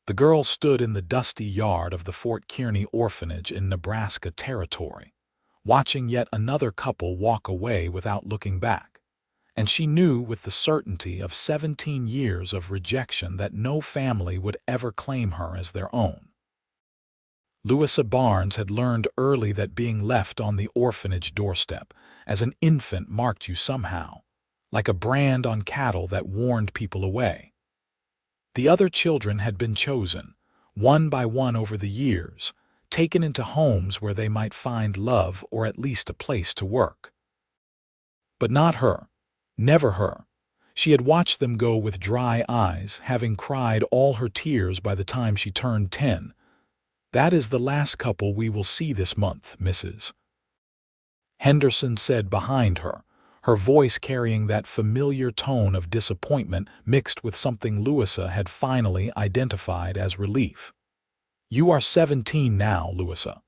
The girl stood in the dusty yard of the Fort Kearny orphanage in Nebraska territory, watching yet another couple walk away without looking back. And she knew with the certainty of 17 years of rejection that no family would ever claim her as their own. Louisa Barnes had learned early that being left on the orphanage doorstep as an infant marked you somehow, like a brand on cattle that warned people away. The other children had been chosen, one by one over the years, taken into homes where they might find love or at least a place to work. But not her, never her. She had watched them go with dry eyes, having cried all her tears by the time she turned 10. "That is the last couple we will see this month, Mrs. Henderson said behind her, her voice carrying that familiar tone of disappointment mixed with something Louisa had finally identified as relief. "You are 17 now, Louisa.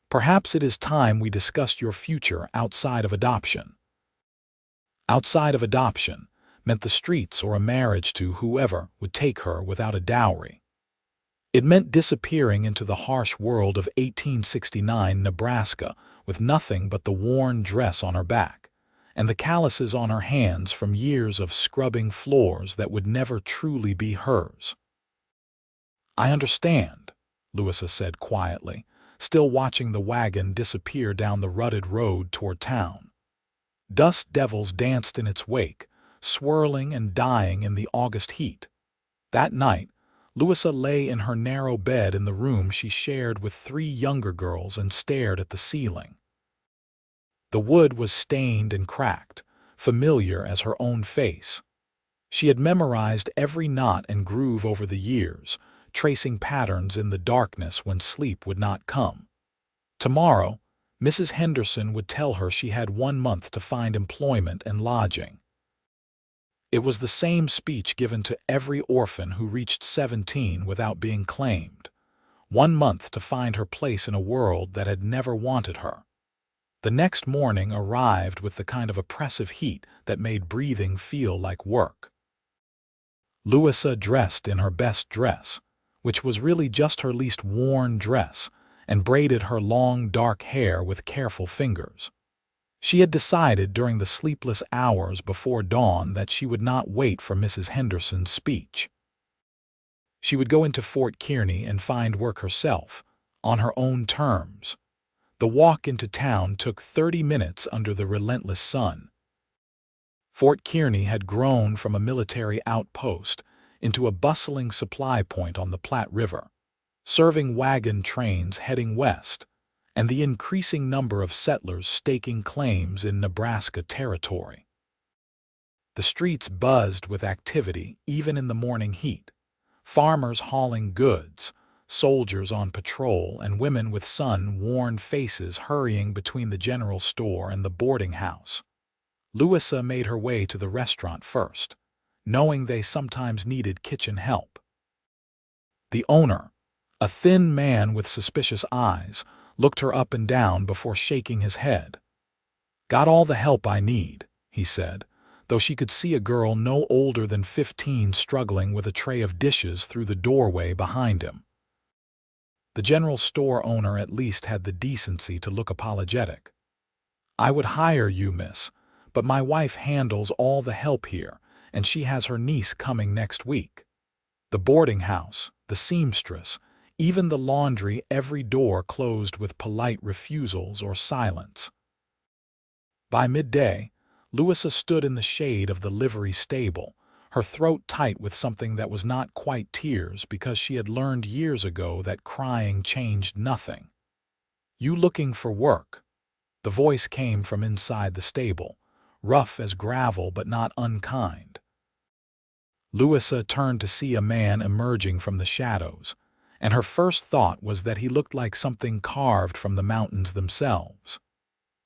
Perhaps it is time we discussed your future outside of adoption." Outside of adoption meant the streets or a marriage to whoever would take her without a dowry. It meant disappearing into the harsh world of 1869 Nebraska with nothing but the worn dress on her back and the calluses on her hands from years of scrubbing floors that would never truly be hers. "I understand," Louisa said quietly, still watching the wagon disappear down the rutted road toward town. Dust devils danced in its wake, swirling and dying in the August heat. That night, Louisa lay in her narrow bed in the room she shared with 3 younger girls and stared at the ceiling. The wood was stained and cracked, familiar as her own face. She had memorized every knot and groove over the years, tracing patterns in the darkness when sleep would not come. Tomorrow, Mrs. Henderson would tell her she had 1 month to find employment and lodging. It was the same speech given to every orphan who reached 17 without being claimed. 1 month to find her place in a world that had never wanted her. The next morning arrived with the kind of oppressive heat that made breathing feel like work. Louisa dressed in her best dress, which was really just her least worn dress, and braided her long dark hair with careful fingers. She had decided during the sleepless hours before dawn that she would not wait for Mrs. Henderson's speech. She would go into Fort Kearny and find work herself, on her own terms. The walk into town took 30 minutes under the relentless sun. Fort Kearny had grown from a military outpost into a bustling supply point on the Platte River, serving wagon trains heading west, and the increasing number of settlers staking claims in Nebraska territory. The streets buzzed with activity even in the morning heat, farmers hauling goods, soldiers on patrol, and women with sun-worn faces hurrying between the general store and the boarding house. Louisa made her way to the restaurant first, knowing they sometimes needed kitchen help. The owner, a thin man with suspicious eyes, looked her up and down before shaking his head. "Got all the help I need," he said, though she could see a girl no older than 15 struggling with a tray of dishes through the doorway behind him. The general store owner at least had the decency to look apologetic. "I would hire you, miss, but my wife handles all the help here, and she has her niece coming next week." The boarding house, the seamstress, even the laundry, every door closed with polite refusals or silence. By midday, Louisa stood in the shade of the livery stable, her throat tight with something that was not quite tears because she had learned years ago that crying changed nothing. "You looking for work?" The voice came from inside the stable, rough as gravel but not unkind. Louisa turned to see a man emerging from the shadows, and her first thought was that he looked like something carved from the mountains themselves.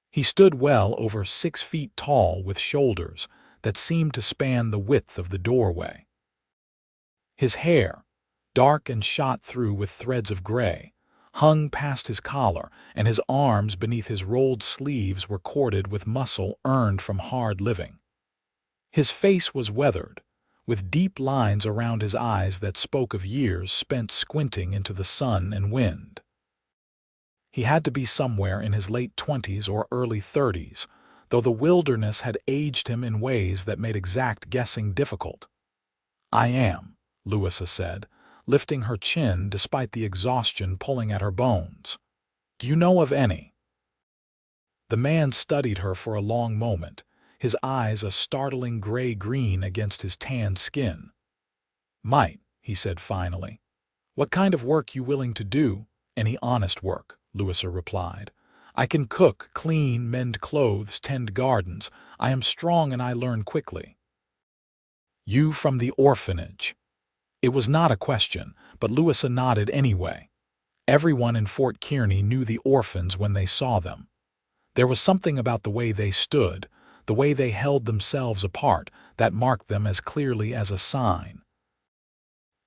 He stood well over 6 feet tall with shoulders that seemed to span the width of the doorway. His hair, dark and shot through with threads of gray, hung past his collar, and his arms beneath his rolled sleeves were corded with muscle earned from hard living. His face was weathered, with deep lines around his eyes that spoke of years spent squinting into the sun and wind. He had to be somewhere in his late 20s or early 30s, though the wilderness had aged him in ways that made exact guessing difficult. "I am," Louisa said, lifting her chin despite the exhaustion pulling at her bones. "Do you know of any?" The man studied her for a long moment, his eyes a startling gray-green against his tanned skin. "Might," he said finally. "What kind of work you willing to do?" "Any honest work," Louisa replied. "I can cook, clean, mend clothes, tend gardens. I am strong and I learn quickly." "You from the orphanage?" It was not a question, but Louisa nodded anyway. Everyone in Fort Kearny knew the orphans when they saw them. There was something about the way they stood, the way they held themselves apart, that marked them as clearly as a sign.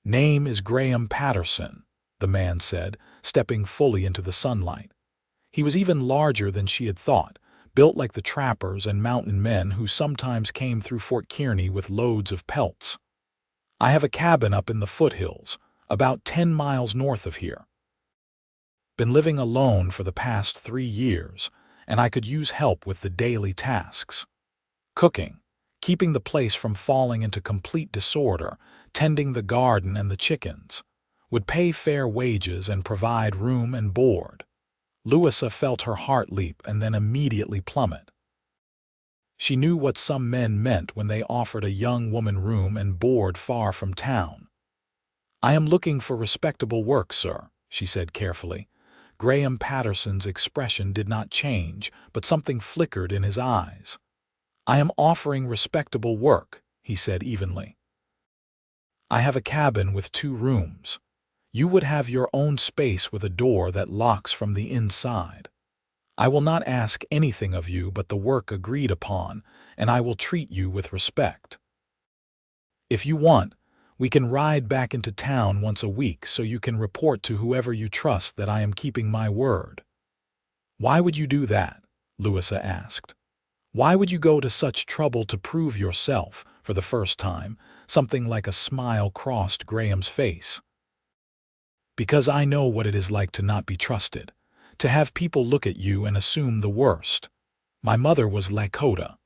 "Name is Graham Patterson," the man said, stepping fully into the sunlight. He was even larger than she had thought, built like the trappers and mountain men who sometimes came through Fort Kearny with loads of pelts. "I have a cabin up in the foothills, about 10 miles north of here. Been living alone for the past 3 years, and I could use help with the daily tasks. Cooking, keeping the place from falling into complete disorder, tending the garden and the chickens. Would pay fair wages and provide room and board." Louisa felt her heart leap and then immediately plummet. She knew what some men meant when they offered a young woman room and board far from town. "I am looking for respectable work, sir," she said carefully. Graham Patterson's expression did not change, but something flickered in his eyes. "I am offering respectable work," he said evenly. "I have a cabin with 2 rooms. You would have your own space with a door that locks from the inside. I will not ask anything of you but the work agreed upon, and I will treat you with respect. If you want, we can ride back into town once a week so you can report to whoever you trust that I am keeping my word." "Why would you do that?" Louisa asked. "Why would you go to such trouble to prove yourself?" For the first time, something like a smile crossed Graham's face. "Because I know what it is like to not be trusted, to have people look at you and assume the worst. My mother was Lakota.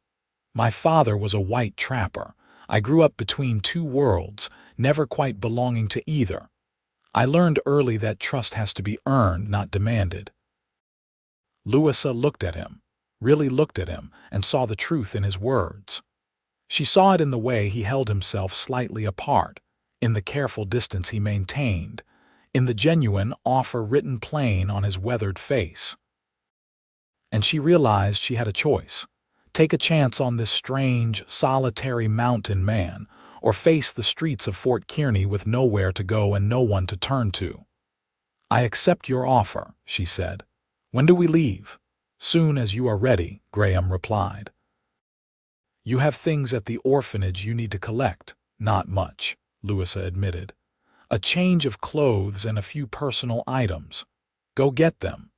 My father was a white trapper. I grew up between 2 worlds, never quite belonging to either. I learned early that trust has to be earned, not demanded." Louisa looked at him, really looked at him, and saw the truth in his words. She saw it in the way he held himself slightly apart, in the careful distance he maintained, in the genuine offer written plain on his weathered face. And she realized she had a choice: take a chance on this strange, solitary mountain man, or face the streets of Fort Kearny with nowhere to go and no one to turn to. "I accept your offer," she said. "When do we leave?" "Soon as you are ready," Graham replied. "You have things at the orphanage you need to collect." "Not much," Louisa admitted. "A change of clothes and a few personal items. Go get them.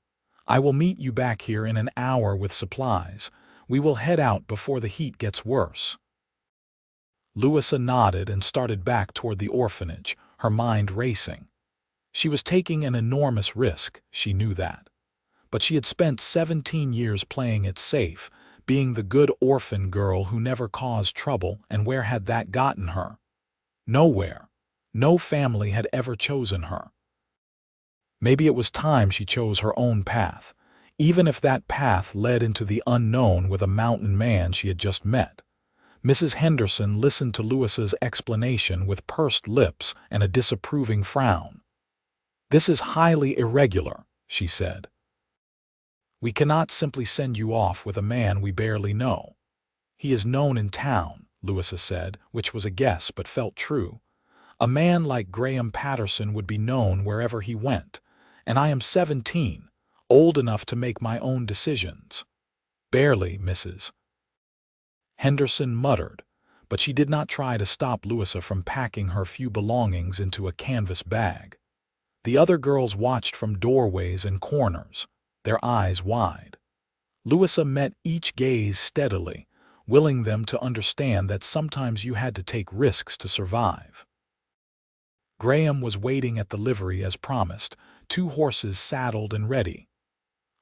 I will meet you back here in an hour with supplies. We will head out before the heat gets worse." Louisa nodded and started back toward the orphanage, her mind racing. She was taking an enormous risk, she knew that. But she had spent 17 years playing it safe, being the good orphan girl who never caused trouble, and where had that gotten her? Nowhere. No family had ever chosen her. Maybe it was time she chose her own path, even if that path led into the unknown with a mountain man she had just met. Mrs. Henderson listened to Louisa's explanation with pursed lips and a disapproving frown. "This is highly irregular," she said. "We cannot simply send you off with a man we barely know." "He is known in town," Louisa said, which was a guess but felt true. "A man like Graham Patterson would be known wherever he went, and I am 17, old enough to make my own decisions." "Barely, Mrs." Henderson muttered, but she did not try to stop Louisa from packing her few belongings into a canvas bag. The other girls watched from doorways and corners, their eyes wide. Louisa met each gaze steadily, willing them to understand that sometimes you had to take risks to survive. Graham was waiting at the livery as promised, 2 horses saddled and ready.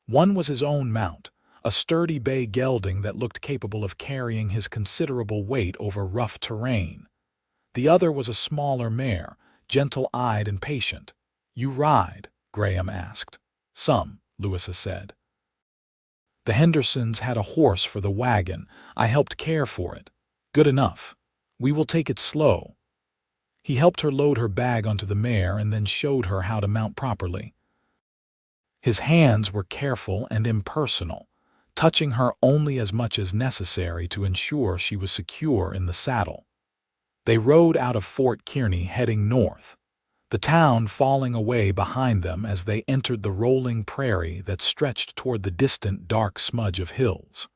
One was his own mount, a sturdy bay gelding that looked capable of carrying his considerable weight over rough terrain. The other was a smaller mare, gentle-eyed and patient. "You ride?" Graham asked. "Some," Louisa said. "The Hendersons had a horse for the wagon. I helped care for it. Good enough. We will take it slow." He helped her load her bag onto the mare and then showed her how to mount properly. His hands were careful and impersonal, touching her only as much as necessary to ensure she was secure in the saddle. They rode out of Fort Kearny heading north, the town falling away behind them as they entered the rolling prairie that stretched toward the distant dark smudge of hills.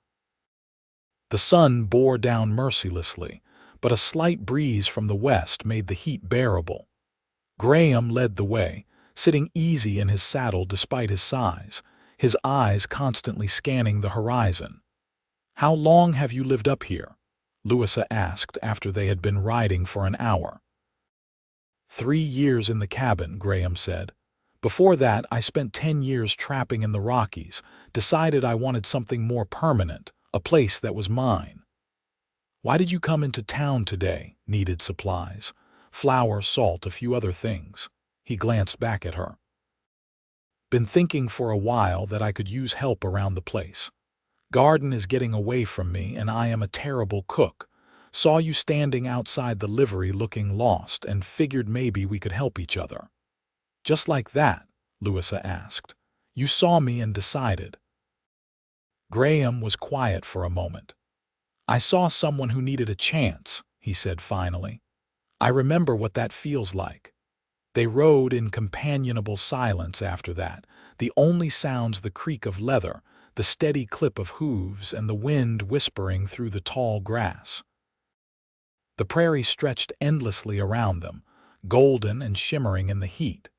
The sun bore down mercilessly, but a slight breeze from the west made the heat bearable. Graham led the way, sitting easy in his saddle despite his size, his eyes constantly scanning the horizon. "How long have you lived up here?" Louisa asked after they had been riding for an hour. 3 years in the cabin," Graham said. "Before that, I spent 10 years trapping in the Rockies, decided I wanted something more permanent, a place that was mine." "Why did you come into town today?" "Needed supplies. Flour, salt, a few other things." He glanced back at her. "Been thinking for a while that I could use help around the place. Garden is getting away from me and I am a terrible cook. Saw you standing outside the livery looking lost and figured maybe we could help each other." "Just like that?" Louisa asked. "You saw me and decided." Graham was quiet for a moment. "I saw someone who needed a chance," he said finally. "I remember what that feels like." They rode in companionable silence after that, the only sounds the creak of leather, the steady clip of hooves, and the wind whispering through the tall grass. The prairie stretched endlessly around them, golden and shimmering in the heat.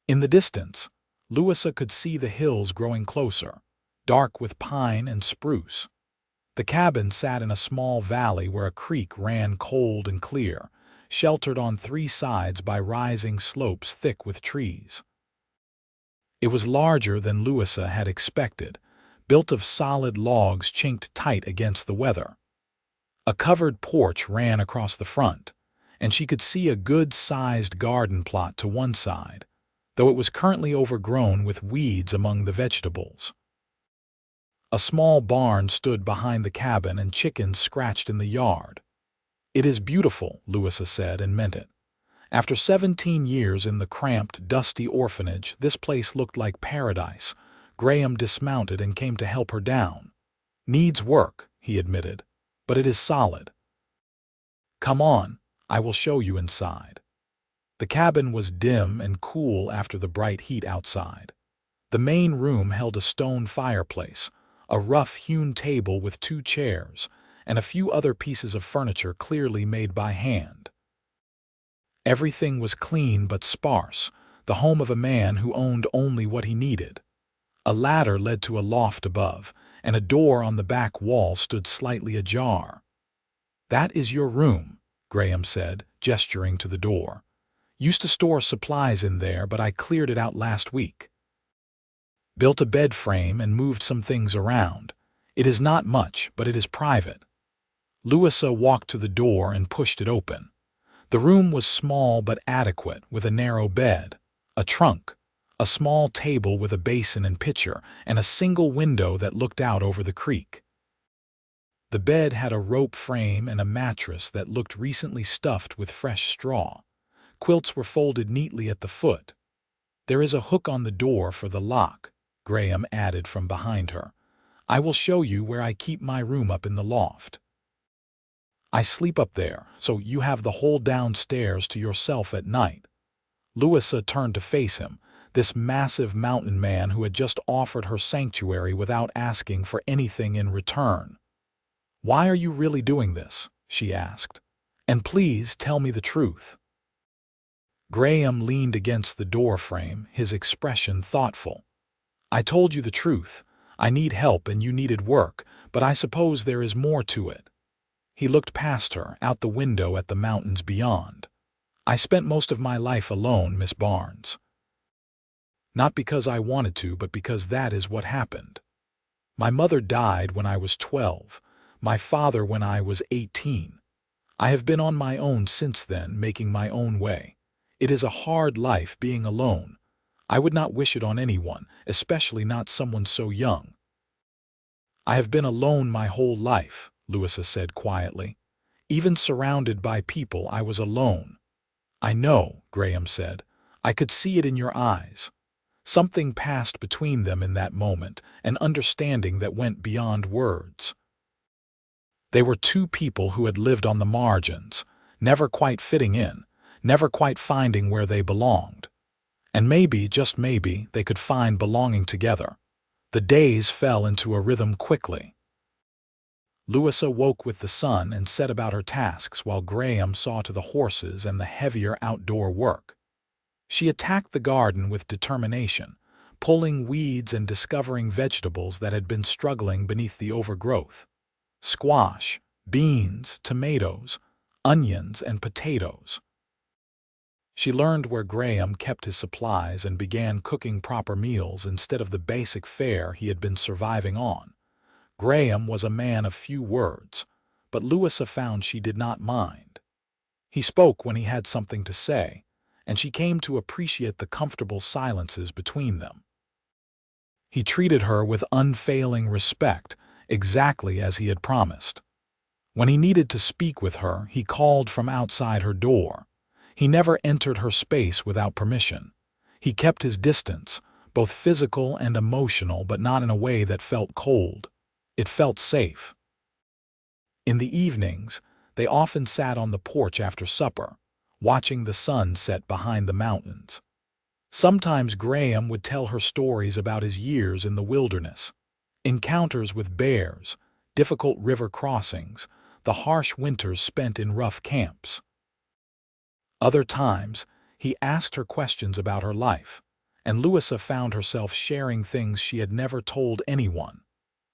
In the distance, Louisa could see the hills growing closer, dark with pine and spruce. The cabin sat in a small valley where a creek ran cold and clear, sheltered on 3 sides by rising slopes thick with trees. It was larger than Louisa had expected, built of solid logs chinked tight against the weather. A covered porch ran across the front, and she could see a good-sized garden plot to one side, though it was currently overgrown with weeds among the vegetables. A small barn stood behind the cabin and chickens scratched in the yard. "It is beautiful," Louisa said, and meant it. After 17 years in the cramped, dusty orphanage, this place looked like paradise. Graham dismounted and came to help her down. "Needs work," he admitted, "but it is solid. Come on, I will show you inside." The cabin was dim and cool after the bright heat outside. The main room held a stone fireplace, a rough-hewn table with 2 chairs, and a few other pieces of furniture clearly made by hand. Everything was clean but sparse, the home of a man who owned only what he needed. A ladder led to a loft above, and a door on the back wall stood slightly ajar. "That is your room," Graham said, gesturing to the door. "Used to store supplies in there, but I cleared it out last week. Built a bed frame and moved some things around. It is not much, but it is private." Louisa walked to the door and pushed it open. The room was small but adequate, with a narrow bed, a trunk, a small table with a basin and pitcher, and a single window that looked out over the creek. The bed had a rope frame and a mattress that looked recently stuffed with fresh straw. Quilts were folded neatly at the foot. "There is a hook on the door for the lock," Graham added from behind her. "I will show you where I keep my room up in the loft. I sleep up there, so you have the whole downstairs to yourself at night." Louisa turned to face him, this massive mountain man who had just offered her sanctuary without asking for anything in return. "Why are you really doing this?" she asked. "And please tell me the truth." Graham leaned against the door frame, his expression thoughtful. "I told you the truth. I need help and you needed work, but I suppose there is more to it." He looked past her, out the window at the mountains beyond. "I spent most of my life alone, Miss Barnes. Not because I wanted to, but because that is what happened. My mother died when I was 12, my father when I was 18. I have been on my own since then, making my own way. It is a hard life being alone. I would not wish it on anyone, especially not someone so young." "I have been alone my whole life," Louisa said quietly. "Even surrounded by people, I was alone." "I know," Graham said. "I could see it in your eyes." Something passed between them in that moment, an understanding that went beyond words. They were two people who had lived on the margins, never quite fitting in, never quite finding where they belonged. And maybe, just maybe, they could find belonging together. The days fell into a rhythm quickly. Louisa woke with the sun and set about her tasks while Graham saw to the horses and the heavier outdoor work. She attacked the garden with determination, pulling weeds and discovering vegetables that had been struggling beneath the overgrowth. Squash, beans, tomatoes, onions, and potatoes. She learned where Graham kept his supplies and began cooking proper meals instead of the basic fare he had been surviving on. Graham was a man of few words, but Louisa found she did not mind. He spoke when he had something to say, and she came to appreciate the comfortable silences between them. He treated her with unfailing respect, exactly as he had promised. When he needed to speak with her, he called from outside her door. He never entered her space without permission. He kept his distance, both physical and emotional, but not in a way that felt cold. It felt safe. In the evenings, they often sat on the porch after supper, watching the sun set behind the mountains. Sometimes Graham would tell her stories about his years in the wilderness, encounters with bears, difficult river crossings, the harsh winters spent in rough camps. Other times, he asked her questions about her life, and Louisa found herself sharing things she had never told anyone,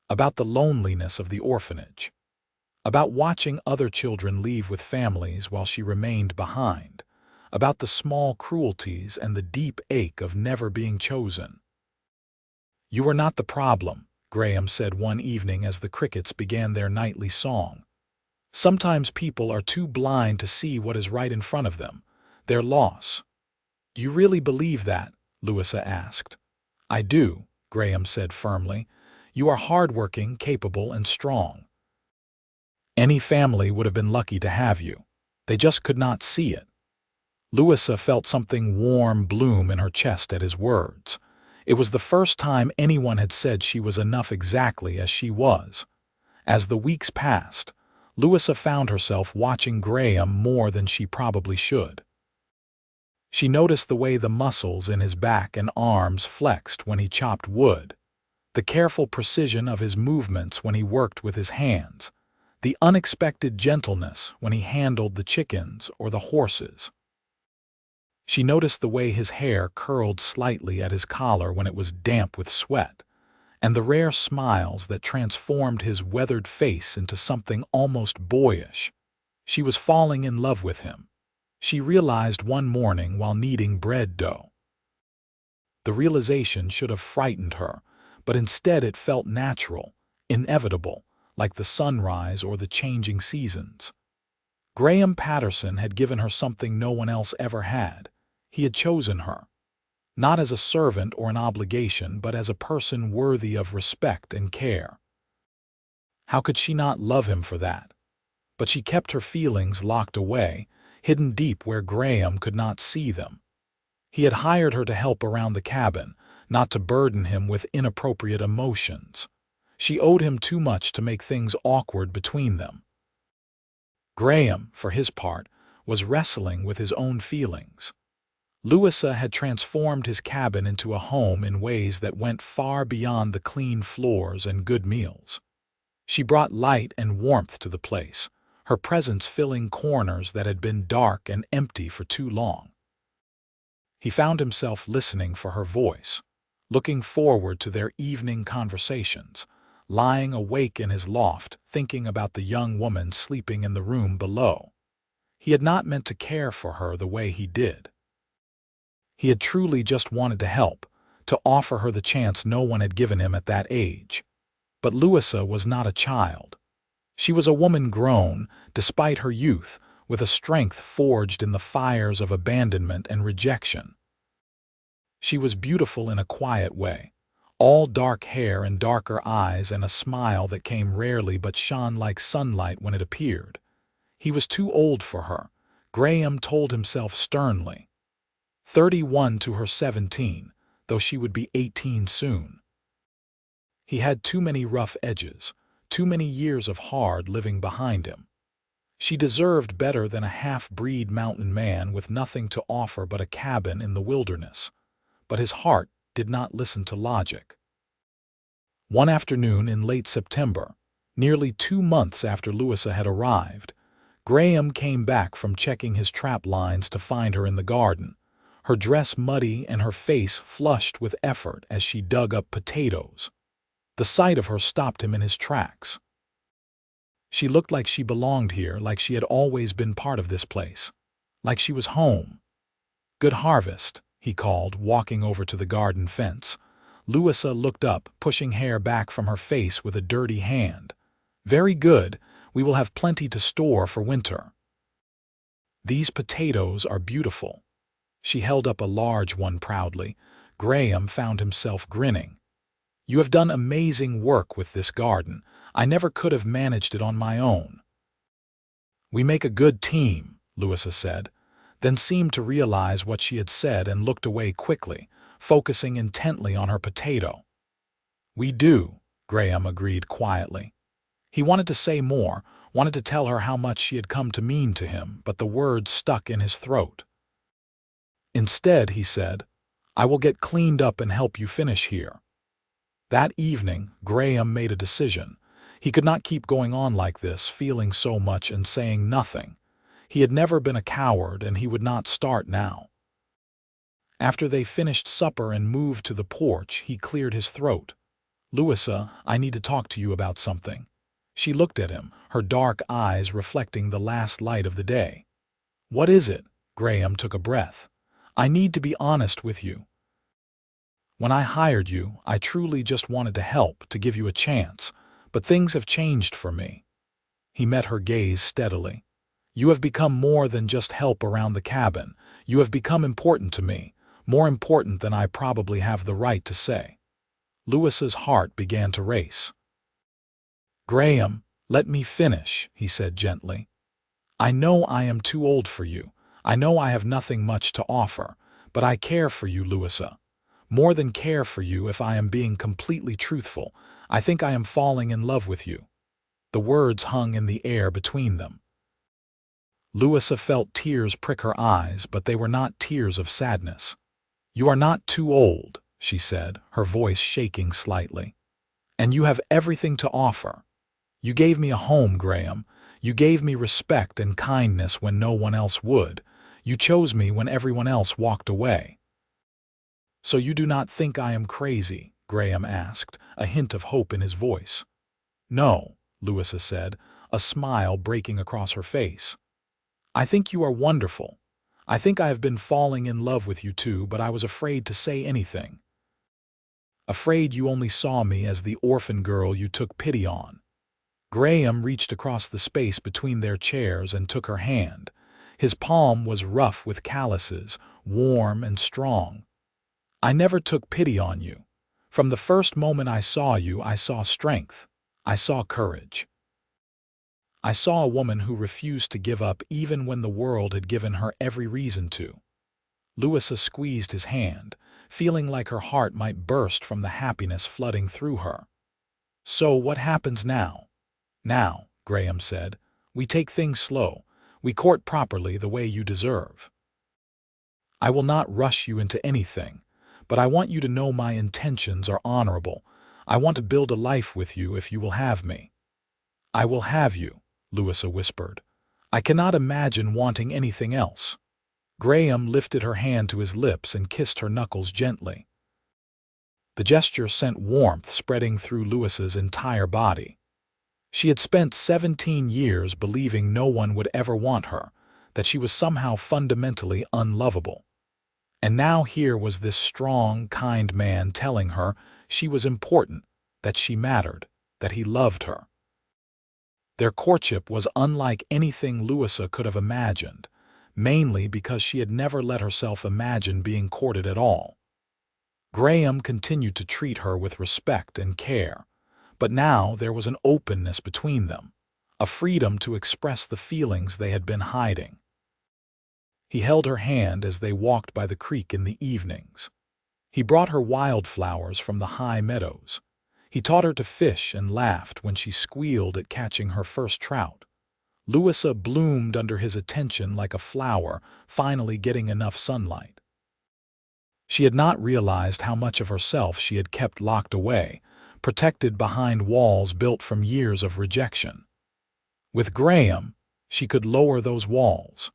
about the loneliness of the orphanage, about watching other children leave with families while she remained behind, about the small cruelties and the deep ache of never being chosen. "You are not the problem," Graham said one evening as the crickets began their nightly song. "Sometimes people are too blind to see what is right in front of them, their loss." "Do you really believe that?" Louisa asked. "I do," Graham said firmly. "You are hardworking, capable, and strong. Any family would have been lucky to have you. They just could not see it." Louisa felt something warm bloom in her chest at his words. It was the first time anyone had said she was enough exactly as she was. As the weeks passed, Louisa found herself watching Graham more than she probably should. She noticed the way the muscles in his back and arms flexed when he chopped wood, the careful precision of his movements when he worked with his hands, the unexpected gentleness when he handled the chickens or the horses. She noticed the way his hair curled slightly at his collar when it was damp with sweat, and the rare smiles that transformed his weathered face into something almost boyish. She was falling in love with him. She realized one morning while kneading bread dough. The realization should have frightened her, but instead it felt natural, inevitable, like the sunrise or the changing seasons. Graham Patterson had given her something no one else ever had. He had chosen her, not as a servant or an obligation, but as a person worthy of respect and care. How could she not love him for that? But she kept her feelings locked away, hidden deep where Graham could not see them. He had hired her to help around the cabin, not to burden him with inappropriate emotions. She owed him too much to make things awkward between them. Graham, for his part, was wrestling with his own feelings. Louisa had transformed his cabin into a home in ways that went far beyond the clean floors and good meals. She brought light and warmth to the place, her presence filling corners that had been dark and empty for too long. He found himself listening for her voice, looking forward to their evening conversations, lying awake in his loft thinking about the young woman sleeping in the room below. He had not meant to care for her the way he did. He had truly just wanted to help, to offer her the chance no one had given him at that age. But Louisa was not a child. She was a woman grown, despite her youth, with a strength forged in the fires of abandonment and rejection. She was beautiful in a quiet way, all dark hair and darker eyes and a smile that came rarely but shone like sunlight when it appeared. He was too old for her, Graham told himself sternly. 31 to her 17, though she would be 18 soon. He had too many rough edges, too many years of hard living behind him. She deserved better than a half-breed mountain man with nothing to offer but a cabin in the wilderness. But his heart did not listen to logic. One afternoon in late September, nearly 2 months after Louisa had arrived, Graham came back from checking his trap lines to find her in the garden, her dress muddy and her face flushed with effort as she dug up potatoes. The sight of her stopped him in his tracks. She looked like she belonged here, like she had always been part of this place, like she was home. "Good harvest," he called, walking over to the garden fence. Louisa looked up, pushing hair back from her face with a dirty hand. "Very good. We will have plenty to store for winter." "These potatoes are beautiful." She held up a large one proudly. Graham found himself grinning. "You have done amazing work with this garden. I never could have managed it on my own." "We make a good team," Louisa said, then seemed to realize what she had said and looked away quickly, focusing intently on her potato. "We do," Graham agreed quietly. He wanted to say more, wanted to tell her how much she had come to mean to him, but the words stuck in his throat. Instead, he said, "I will get cleaned up and help you finish here." That evening, Graham made a decision. He could not keep going on like this, feeling so much and saying nothing. He had never been a coward, and he would not start now. After they finished supper and moved to the porch, he cleared his throat. "Louisa, I need to talk to you about something." She looked at him, her dark eyes reflecting the last light of the day. "What is it?" Graham took a breath. "I need to be honest with you. When I hired you, I truly just wanted to help, to give you a chance, but things have changed for me." He met her gaze steadily. "You have become more than just help around the cabin. You have become important to me, more important than I probably have the right to say." Louisa's heart began to race. "Graham, let me finish," he said gently. "I know I am too old for you. I know I have nothing much to offer, but I care for you, Louisa. More than care for you, if I am being completely truthful, I think I am falling in love with you." The words hung in the air between them. Louisa felt tears prick her eyes, but they were not tears of sadness. "You are not too old," she said, her voice shaking slightly. "And you have everything to offer. You gave me a home, Graham. You gave me respect and kindness when no one else would. You chose me when everyone else walked away." "So you do not think I am crazy?" Graham asked, a hint of hope in his voice. "No," Louisa said, a smile breaking across her face. "I think you are wonderful. I think I have been falling in love with you too, but I was afraid to say anything. Afraid you only saw me as the orphan girl you took pity on." Graham reached across the space between their chairs and took her hand. His palm was rough with calluses, warm and strong. "I never took pity on you. From the first moment I saw you, I saw strength. I saw courage. I saw a woman who refused to give up even when the world had given her every reason to." Louisa squeezed his hand, feeling like her heart might burst from the happiness flooding through her. "So what happens now?" "Now," Graham said, "we take things slow. We court properly the way you deserve. I will not rush you into anything, but I want you to know my intentions are honorable. I want to build a life with you if you will have me." "I will have you," Louisa whispered. "I cannot imagine wanting anything else." Graham lifted her hand to his lips and kissed her knuckles gently. The gesture sent warmth spreading through Louisa's entire body. She had spent 17 years believing no one would ever want her, that she was somehow fundamentally unlovable. And now here was this strong, kind man telling her she was important, that she mattered, that he loved her. Their courtship was unlike anything Louisa could have imagined, mainly because she had never let herself imagine being courted at all. Graham continued to treat her with respect and care, but now there was an openness between them, a freedom to express the feelings they had been hiding. He held her hand as they walked by the creek in the evenings. He brought her wildflowers from the high meadows. He taught her to fish and laughed when she squealed at catching her first trout. Louisa bloomed under his attention like a flower finally getting enough sunlight. She had not realized how much of herself she had kept locked away, protected behind walls built from years of rejection. With Graham, she could lower those walls.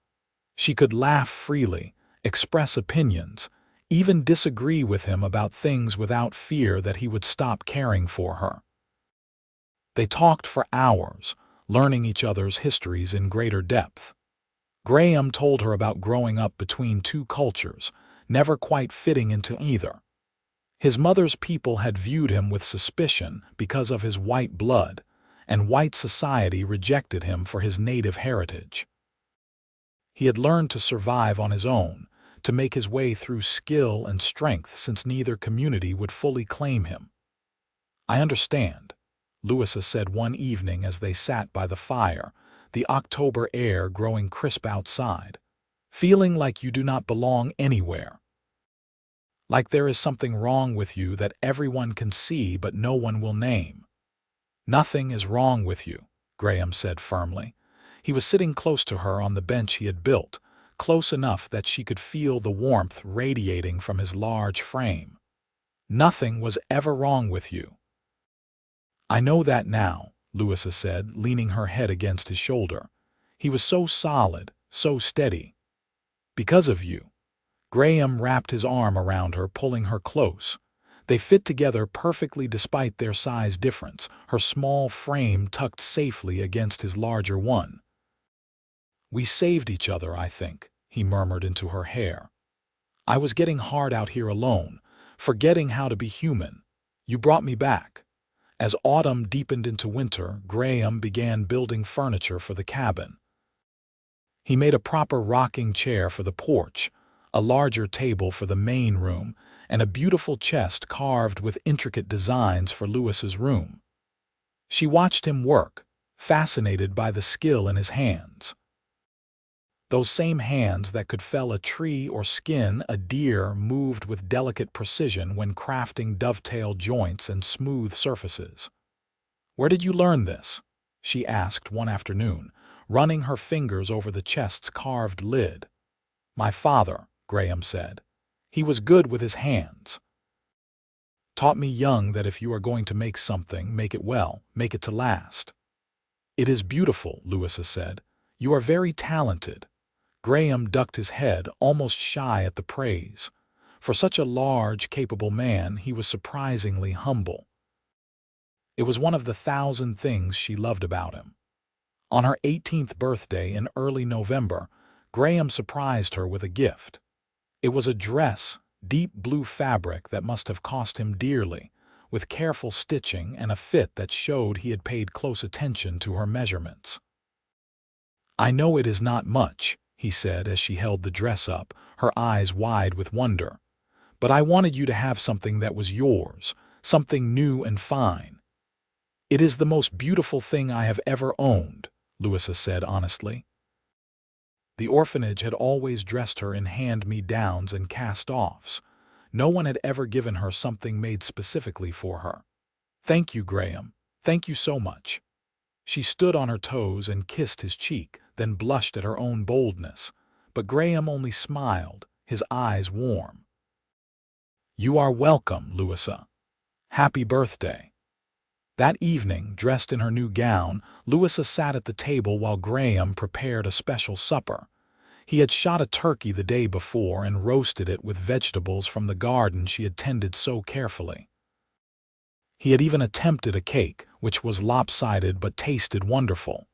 She could laugh freely, express opinions, even disagree with him about things without fear that he would stop caring for her. They talked for hours, learning each other's histories in greater depth. Graham told her about growing up between two cultures, never quite fitting into either. His mother's people had viewed him with suspicion because of his white blood, and white society rejected him for his native heritage. He had learned to survive on his own, to make his way through skill and strength since neither community would fully claim him. "I understand," Louisa said one evening as they sat by the fire, the October air growing crisp outside, "feeling like you do not belong anywhere. Like there is something wrong with you that everyone can see but no one will name." "Nothing is wrong with you," Graham said firmly. He was sitting close to her on the bench he had built, close enough that she could feel the warmth radiating from his large frame. "Nothing was ever wrong with you." "I know that now," Louisa said, leaning her head against his shoulder. "He was so solid, so steady. Because of you." Graham wrapped his arm around her, pulling her close. They fit together perfectly despite their size difference, her small frame tucked safely against his larger one. "We saved each other, I think," he murmured into her hair. "I was getting hard out here alone, forgetting how to be human. You brought me back." As autumn deepened into winter, Graham began building furniture for the cabin. He made a proper rocking chair for the porch, a larger table for the main room, and a beautiful chest carved with intricate designs for Louisa's room. She watched him work, fascinated by the skill in his hands. Those same hands that could fell a tree or skin a deer moved with delicate precision when crafting dovetail joints and smooth surfaces. "Where did you learn this?" she asked one afternoon, running her fingers over the chest's carved lid. "My father," Graham said. "He was good with his hands. Taught me young that if you are going to make something, make it well, make it to last." "It is beautiful," Louisa said. "You are very talented." Graham ducked his head, almost shy at the praise. For such a large, capable man, he was surprisingly humble. It was one of the 1,000 things she loved about him. On her 18th birthday in early November, Graham surprised her with a gift. It was a dress, deep blue fabric that must have cost him dearly, with careful stitching and a fit that showed he had paid close attention to her measurements. "I know it is not much," he said as she held the dress up, her eyes wide with wonder. "But I wanted you to have something that was yours, something new and fine." "It is the most beautiful thing I have ever owned," Louisa said honestly. The orphanage had always dressed her in hand-me-downs and cast-offs. No one had ever given her something made specifically for her. "Thank you, Graham. Thank you so much." She stood on her toes and kissed his cheek, then blushed at her own boldness. But Graham only smiled, his eyes warm. "You are welcome, Louisa. Happy birthday." That evening, dressed in her new gown, Louisa sat at the table while Graham prepared a special supper. He had shot a turkey the day before and roasted it with vegetables from the garden she had tended so carefully. He had even attempted a cake, which was lopsided but tasted wonderful.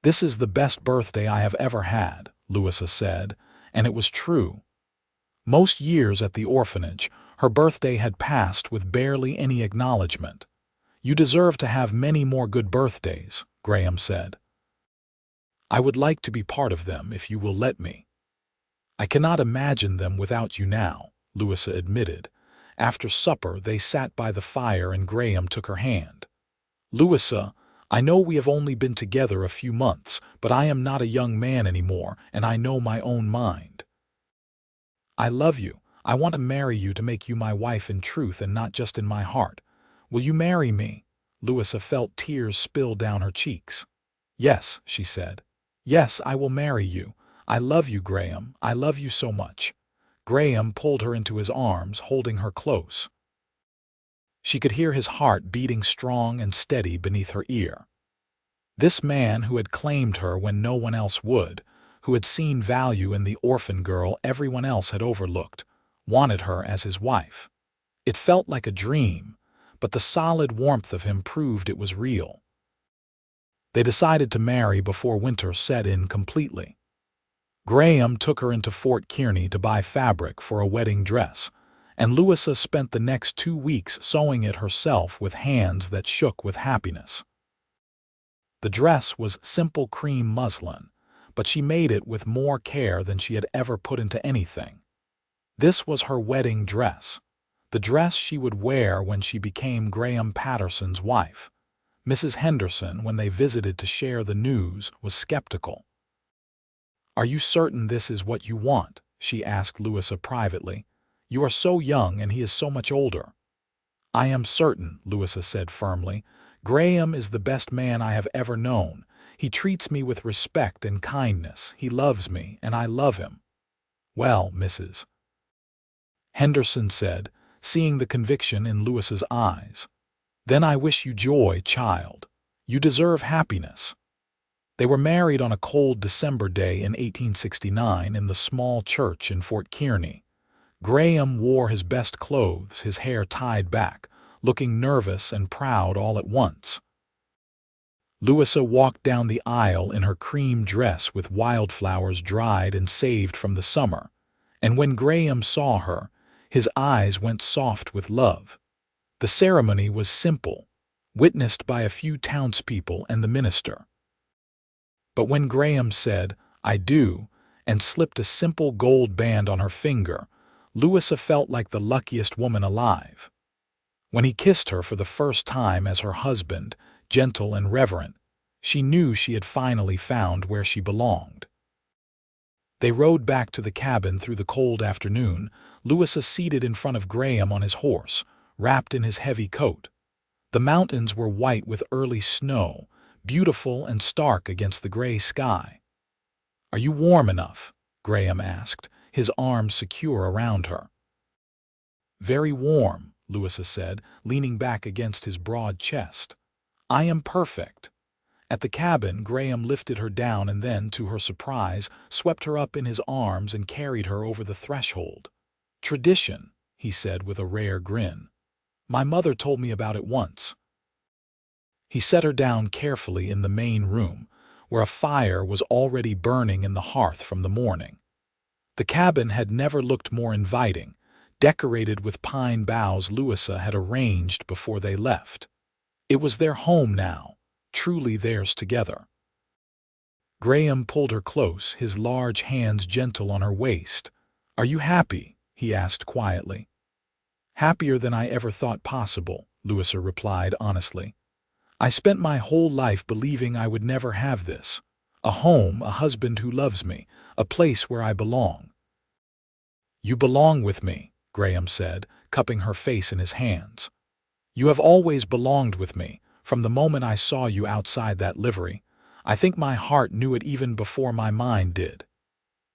"This is the best birthday I have ever had," Louisa said, and it was true. Most years at the orphanage, her birthday had passed with barely any acknowledgement. "You deserve to have many more good birthdays," Graham said. "I would like to be part of them if you will let me." "I cannot imagine them without you now," Louisa admitted. After supper, they sat by the fire and Graham took her hand. "Louisa, I know we have only been together a few months, but I am not a young man anymore, and I know my own mind. I love you. I want to marry you to make you my wife in truth and not just in my heart. Will you marry me?" Louisa felt tears spill down her cheeks. "Yes," she said. "Yes, I will marry you. I love you, Graham. I love you so much." Graham pulled her into his arms, holding her close. She could hear his heart beating strong and steady beneath her ear. This man who had claimed her when no one else would, who had seen value in the orphan girl everyone else had overlooked, wanted her as his wife. It felt like a dream, but the solid warmth of him proved it was real. They decided to marry before winter set in completely. Graham took her into Fort Kearny to buy fabric for a wedding dress, and Louisa spent the next 2 weeks sewing it herself with hands that shook with happiness. The dress was simple cream muslin, but she made it with more care than she had ever put into anything. This was her wedding dress, the dress she would wear when she became Graham Patterson's wife. Mrs. Henderson, when they visited to share the news, was skeptical. "Are you certain this is what you want?" she asked Louisa privately. "You are so young and he is so much older." "I am certain," Louisa said firmly. "Graham is the best man I have ever known. He treats me with respect and kindness. He loves me, and I love him." "Well, Mrs. Henderson said, seeing the conviction in Louisa's eyes, "then I wish you joy, child. You deserve happiness." They were married on a cold December day in 1869 in the small church in Fort Kearny. Graham wore his best clothes, his hair tied back, looking nervous and proud all at once. Louisa walked down the aisle in her cream dress with wildflowers dried and saved from the summer, and when Graham saw her, his eyes went soft with love. The ceremony was simple, witnessed by a few townspeople and the minister. But when Graham said, "I do," and slipped a simple gold band on her finger, Louisa felt like the luckiest woman alive. When he kissed her for the first time as her husband, gentle and reverent, she knew she had finally found where she belonged. They rode back to the cabin through the cold afternoon, Louisa seated in front of Graham on his horse, wrapped in his heavy coat. The mountains were white with early snow, beautiful and stark against the gray sky. "Are you warm enough?" Graham asked, his arms secure around her. "Very warm," Louisa said, leaning back against his broad chest. "I am perfect." At the cabin, Graham lifted her down and then, to her surprise, swept her up in his arms and carried her over the threshold. "Tradition," he said with a rare grin. "My mother told me about it once." He set her down carefully in the main room, where a fire was already burning in the hearth from the morning. The cabin had never looked more inviting, decorated with pine boughs Louisa had arranged before they left. It was their home now, truly theirs together. Graham pulled her close, his large hands gentle on her waist. "Are you happy?" he asked quietly. "Happier than I ever thought possible," Louisa replied honestly. "I spent my whole life believing I would never have this. A home, a husband who loves me, a place where I belong." "You belong with me," Graham said, cupping her face in his hands. "You have always belonged with me, from the moment I saw you outside that livery. I think my heart knew it even before my mind did."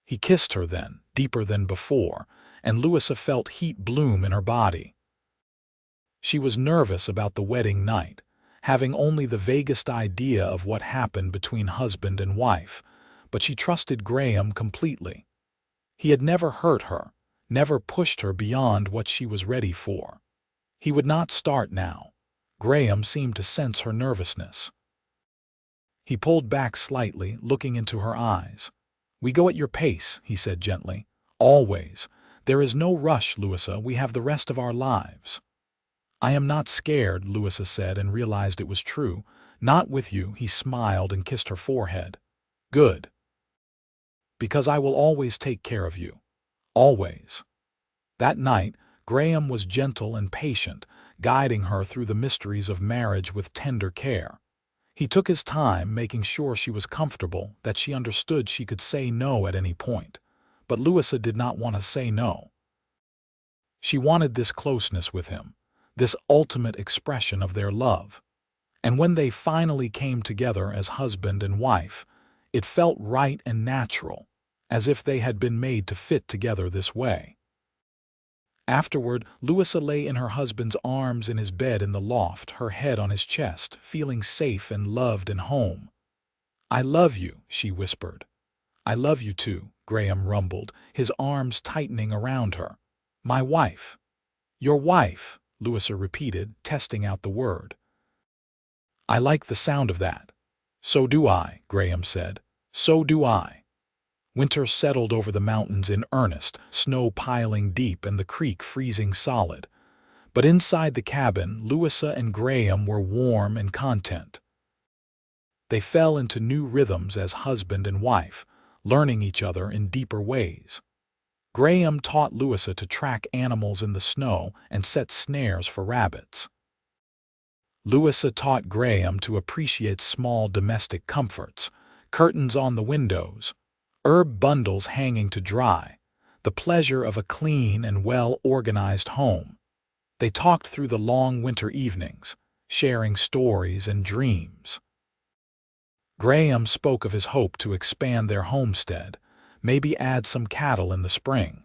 He kissed her then, deeper than before, and Louisa felt heat bloom in her body. She was nervous about the wedding night, having only the vaguest idea of what happened between husband and wife, but she trusted Graham completely. He had never hurt her, never pushed her beyond what she was ready for. He would not start now. Graham seemed to sense her nervousness. He pulled back slightly, looking into her eyes. "We go at your pace," he said gently. "Always. There is no rush, Louisa. We have the rest of our lives." "I am not scared," Louisa said, and realized it was true. "Not with you." He smiled and kissed her forehead. "Good. Because I will always take care of you. Always." That night, Graham was gentle and patient, guiding her through the mysteries of marriage with tender care. He took his time, making sure she was comfortable, that she understood she could say no at any point. But Louisa did not want to say no. She wanted this closeness with him, this ultimate expression of their love. And when they finally came together as husband and wife, it felt right and natural, as if they had been made to fit together this way. Afterward, Louisa lay in her husband's arms in his bed in the loft, her head on his chest, feeling safe and loved and home. "I love you," she whispered. "I love you too," Graham rumbled, his arms tightening around her. "My wife." "Your wife," Louisa repeated, testing out the word. "I like the sound of that." "So do I," Graham said. "So do I." Winter settled over the mountains in earnest, snow piling deep and the creek freezing solid. But inside the cabin, Louisa and Graham were warm and content. They fell into new rhythms as husband and wife, learning each other in deeper ways. Graham taught Louisa to track animals in the snow and set snares for rabbits. Louisa taught Graham to appreciate small domestic comforts, curtains on the windows, herb bundles hanging to dry, the pleasure of a clean and well-organized home. They talked through the long winter evenings, sharing stories and dreams. Graham spoke of his hope to expand their homestead, maybe add some cattle in the spring.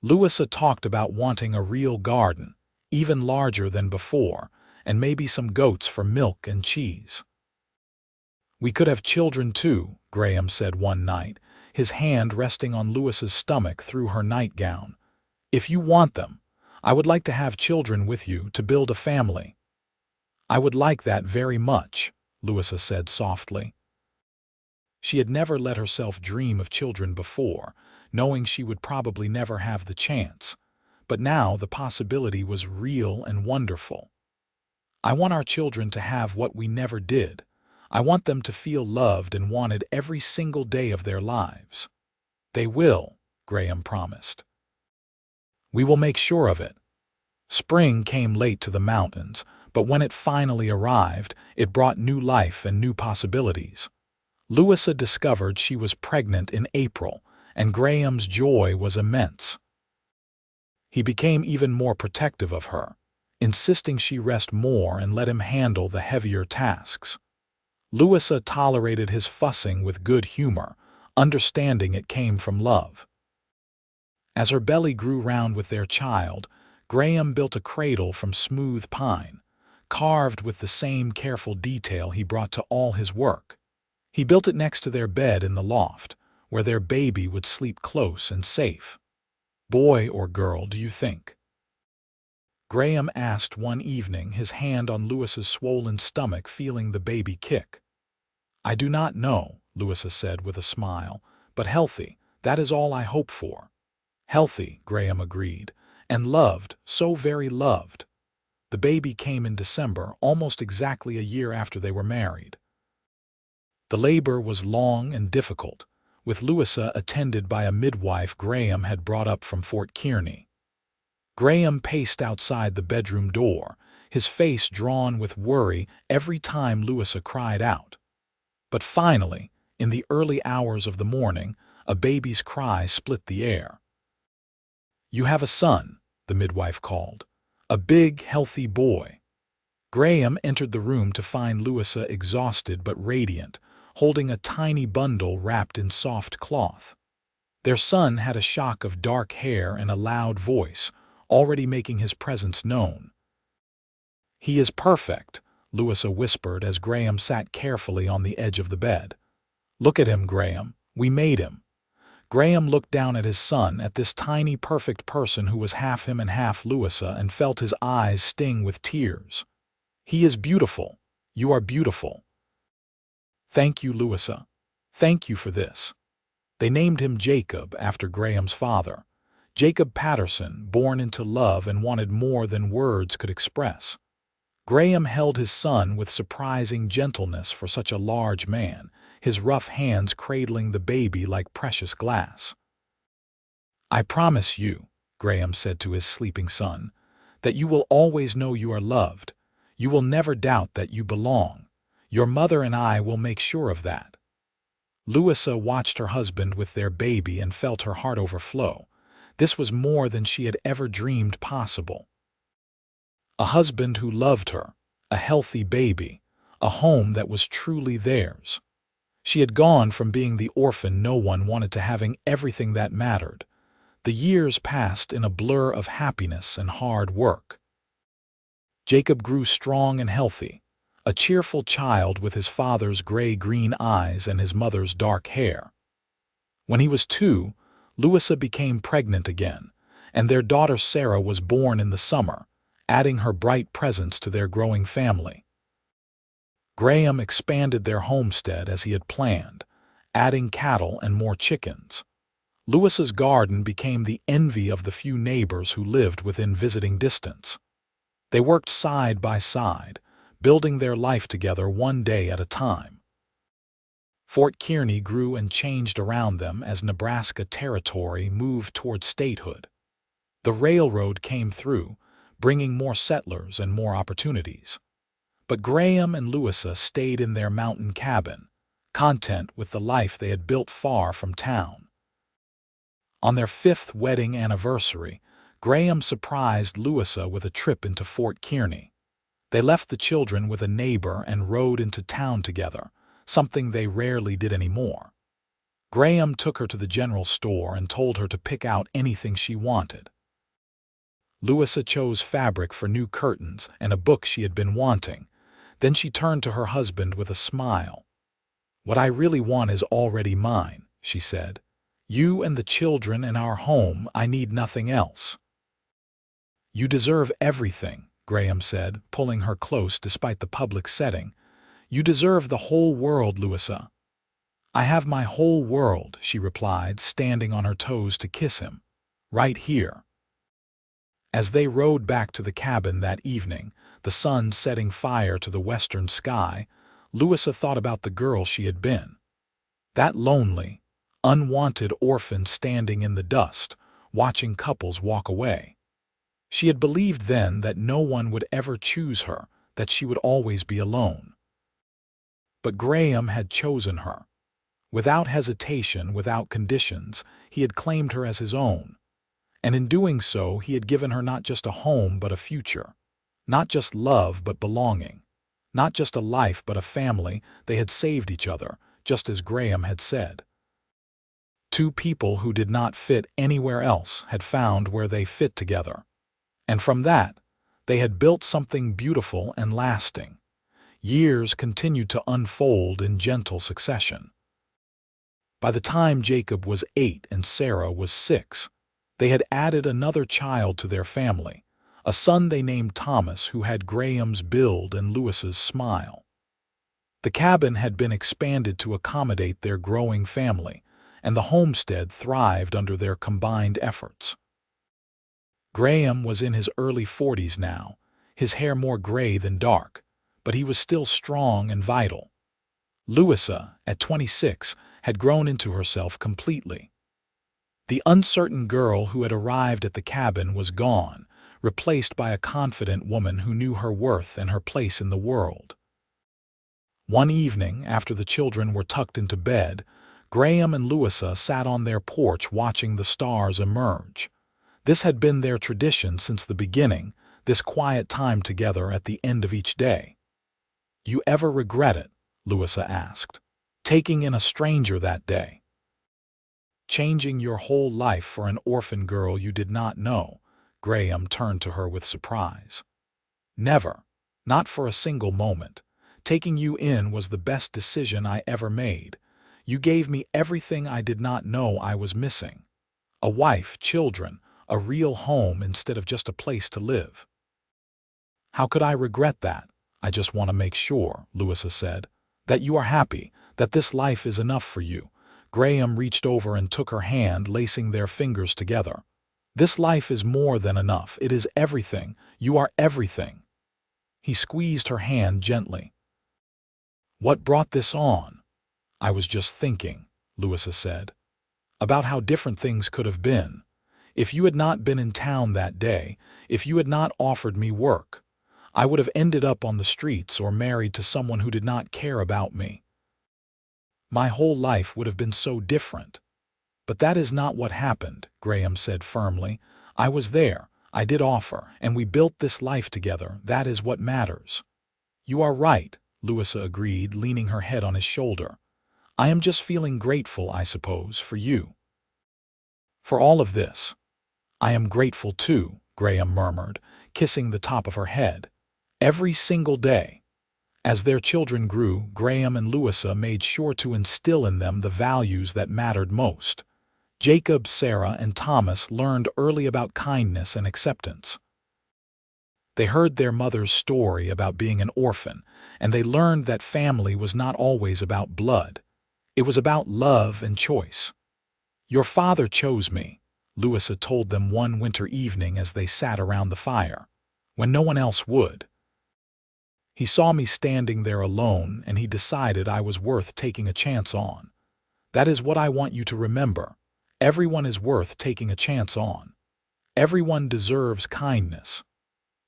Louisa talked about wanting a real garden, even larger than before, and maybe some goats for milk and cheese. "We could have children too," Graham said one night, his hand resting on Louisa's stomach through her nightgown. "If you want them, I would like to have children with you to build a family." "I would like that very much," Louisa said softly. She had never let herself dream of children before, knowing she would probably never have the chance. But now the possibility was real and wonderful. "I want our children to have what we never did. I want them to feel loved and wanted every single day of their lives." "They will," Graham promised. "We will make sure of it." Spring came late to the mountains, but when it finally arrived, it brought new life and new possibilities. Louisa discovered she was pregnant in April, and Graham's joy was immense. He became even more protective of her, insisting she rest more and let him handle the heavier tasks. Louisa tolerated his fussing with good humor, understanding it came from love. As her belly grew round with their child, Graham built a cradle from smooth pine, carved with the same careful detail he brought to all his work. He built it next to their bed in the loft, where their baby would sleep close and safe. "Boy or girl, do you think?" Graham asked one evening, his hand on Louisa's swollen stomach, feeling the baby kick. "I do not know," Louisa said with a smile, "but healthy, that is all I hope for." "Healthy," Graham agreed, "and loved, so very loved." The baby came in December, almost exactly a year after they were married. The labor was long and difficult, with Louisa attended by a midwife Graham had brought up from Fort Kearney. Graham paced outside the bedroom door, his face drawn with worry every time Louisa cried out. But finally, in the early hours of the morning, a baby's cry split the air. "You have a son," the midwife called. "A big, healthy boy." Graham entered the room to find Louisa exhausted but radiant, holding a tiny bundle wrapped in soft cloth. Their son had a shock of dark hair and a loud voice, already making his presence known. "He is perfect," Louisa whispered as Graham sat carefully on the edge of the bed. "Look at him, Graham. We made him." Graham looked down at his son, at this tiny, perfect person who was half him and half Louisa, and felt his eyes sting with tears. He is beautiful. You are beautiful. Thank you, Louisa. Thank you for this. They named him Jacob after Graham's father. Jacob Patterson, born into love and wanted more than words could express. Graham held his son with surprising gentleness for such a large man, his rough hands cradling the baby like precious glass. I promise you, Graham said to his sleeping son, that you will always know you are loved. You will never doubt that you belong. Your mother and I will make sure of that. Louisa watched her husband with their baby and felt her heart overflow. This was more than she had ever dreamed possible. A husband who loved her, a healthy baby, a home that was truly theirs. She had gone from being the orphan no one wanted to having everything that mattered. The years passed in a blur of happiness and hard work. Jacob grew strong and healthy, a cheerful child with his father's gray-green eyes and his mother's dark hair. When he was 2, Louisa became pregnant again, and their daughter Sarah was born in the summer, adding her bright presence to their growing family. Graham expanded their homestead as he had planned, adding cattle and more chickens. Louisa's garden became the envy of the few neighbors who lived within visiting distance. They worked side by side, building their life together one day at a time. Fort Kearny grew and changed around them as Nebraska territory moved toward statehood. The railroad came through, bringing more settlers and more opportunities. But Graham and Louisa stayed in their mountain cabin, content with the life they had built far from town. On their 5th wedding anniversary, Graham surprised Louisa with a trip into Fort Kearny. They left the children with a neighbor and rode into town together, something they rarely did anymore. Graham took her to the general store and told her to pick out anything she wanted. Louisa chose fabric for new curtains and a book she had been wanting. Then she turned to her husband with a smile. "What I really want is already mine," she said. "You and the children and our home, I need nothing else." "You deserve everything," Graham said, pulling her close despite the public setting. "You deserve the whole world, Louisa." "I have my whole world," she replied, standing on her toes to kiss him. "Right here." As they rode back to the cabin that evening, the sun setting fire to the western sky, Louisa thought about the girl she had been. That lonely, unwanted orphan standing in the dust, watching couples walk away. She had believed then that no one would ever choose her, that she would always be alone. But Graham had chosen her. Without hesitation, without conditions, he had claimed her as his own. And in doing so, he had given her not just a home but a future. Not just love but belonging. Not just a life but a family. They had saved each other, just as Graham had said. Two people who did not fit anywhere else had found where they fit together. And from that, they had built something beautiful and lasting. Years continued to unfold in gentle succession. By the time Jacob was 8 and Sarah was 6, they had added another child to their family, a son they named Thomas, who had Graham's build and Louisa's smile. The cabin had been expanded to accommodate their growing family, and the homestead thrived under their combined efforts. Graham was in his early 40s now, his hair more gray than dark, but he was still strong and vital. Louisa, at 26, had grown into herself completely. The uncertain girl who had arrived at the cabin was gone, replaced by a confident woman who knew her worth and her place in the world. One evening, after the children were tucked into bed, Graham and Louisa sat on their porch watching the stars emerge. This had been their tradition since the beginning, this quiet time together at the end of each day. "You ever regret it?" Louisa asked. "Taking in a stranger that day? Changing your whole life for an orphan girl you did not know?" Graham turned to her with surprise. "Never. Not for a single moment. Taking you in was the best decision I ever made. You gave me everything I did not know I was missing. A wife, children, a real home instead of just a place to live." "How could I regret that?" I just want to make sure, Louisa said, that you are happy, that this life is enough for you. Graham reached over and took her hand, lacing their fingers together. This life is more than enough. It is everything. You are everything. He squeezed her hand gently. What brought this on? I was just thinking, Louisa said, about how different things could have been. If you had not been in town that day, if you had not offered me work, I would have ended up on the streets or married to someone who did not care about me. My whole life would have been so different. But that is not what happened, Graham said firmly. I was there, I did offer, and we built this life together. That is what matters. You are right, Louisa agreed, leaning her head on his shoulder. I am just feeling grateful, I suppose, for you. For all of this. I am grateful too, Graham murmured, kissing the top of her head. Every single day. As their children grew, Graham and Louisa made sure to instill in them the values that mattered most. Jacob, Sarah, and Thomas learned early about kindness and acceptance. They heard their mother's story about being an orphan, and they learned that family was not always about blood. It was about love and choice. Your father chose me, Louisa told them one winter evening as they sat around the fire, when no one else would. He saw me standing there alone, and he decided I was worth taking a chance on. That is what I want you to remember. Everyone is worth taking a chance on. Everyone deserves kindness.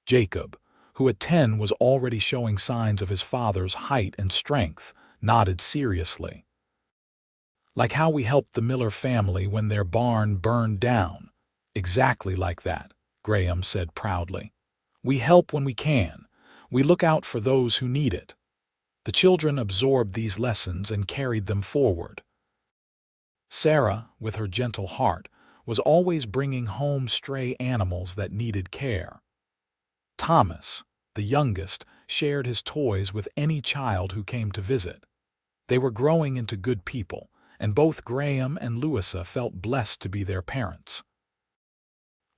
Jacob, who at 10 was already showing signs of his father's height and strength, nodded seriously. Like how we helped the Miller family when their barn burned down. Exactly like that, Graham said proudly. We help when we can. We look out for those who need it. The children absorbed these lessons and carried them forward. Sarah, with her gentle heart, was always bringing home stray animals that needed care. Thomas, the youngest, shared his toys with any child who came to visit. They were growing into good people, and both Graham and Louisa felt blessed to be their parents.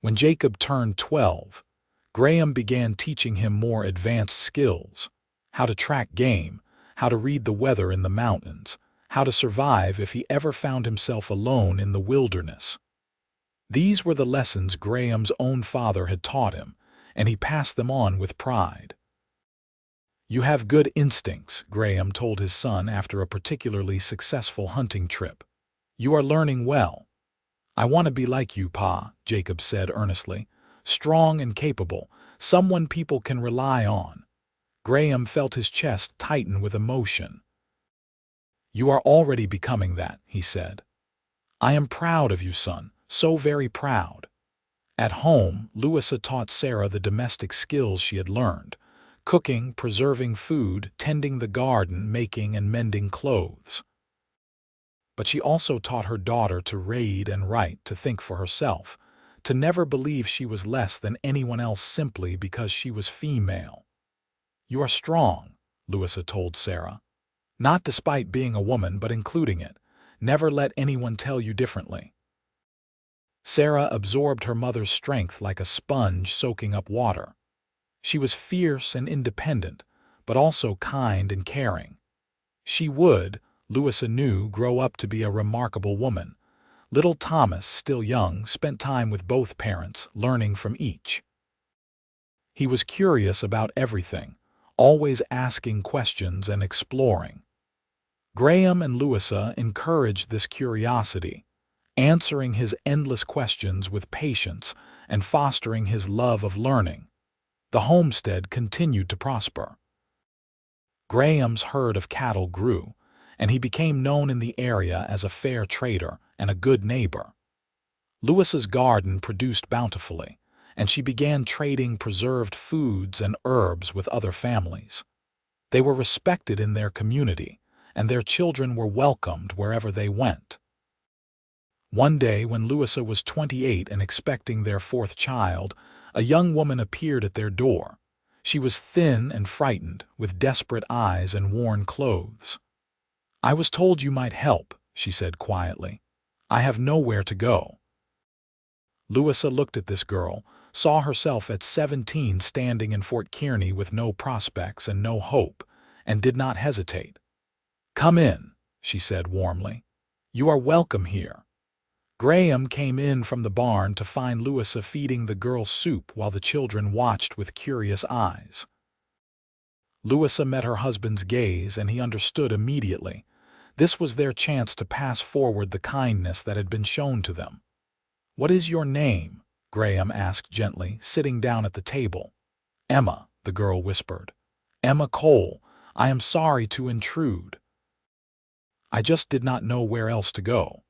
When Jacob turned 12, Graham began teaching him more advanced skills: how to track game, how to read the weather in the mountains, how to survive if he ever found himself alone in the wilderness. These were the lessons Graham's own father had taught him, and he passed them on with pride. You have good instincts, Graham told his son after a particularly successful hunting trip. You are learning well. I want to be like you, Pa, Jacob said earnestly. Strong and capable, someone people can rely on. Graham felt his chest tighten with emotion. You are already becoming that, he said. I am proud of you, son, so very proud. At home, Louisa taught Sarah the domestic skills she had learned: cooking, preserving food, tending the garden, making and mending clothes. But she also taught her daughter to read and write, to think for herself, to never believe she was less than anyone else simply because she was female. You are strong, Louisa told Sarah. Not despite being a woman, but including it. Never let anyone tell you differently. Sarah absorbed her mother's strength like a sponge soaking up water. She was fierce and independent, but also kind and caring. She would, Louisa knew, grow up to be a remarkable woman. Little Thomas, still young, spent time with both parents, learning from each. He was curious about everything, always asking questions and exploring. Graham and Louisa encouraged this curiosity, answering his endless questions with patience and fostering his love of learning. The homestead continued to prosper. Graham's herd of cattle grew, and he became known in the area as a fair trader and a good neighbor. Louisa's garden produced bountifully, and she began trading preserved foods and herbs with other families. They were respected in their community, and their children were welcomed wherever they went. One day, when Louisa was 28 and expecting their fourth child, a young woman appeared at their door. She was thin and frightened, with desperate eyes and worn clothes. I was told you might help, she said quietly. I have nowhere to go. Louisa looked at this girl, saw herself at 17 standing in Fort Kearny with no prospects and no hope, and did not hesitate. "Come in," she said warmly. "You are welcome here." Graham came in from the barn to find Louisa feeding the girls soup while the children watched with curious eyes. Louisa met her husband's gaze, and he understood immediately. This was their chance to pass forward the kindness that had been shown to them. "What is your name?" Graham asked gently, sitting down at the table. "Emma," the girl whispered. "Emma Cole. I am sorry to intrude." "I just did not know where else to go."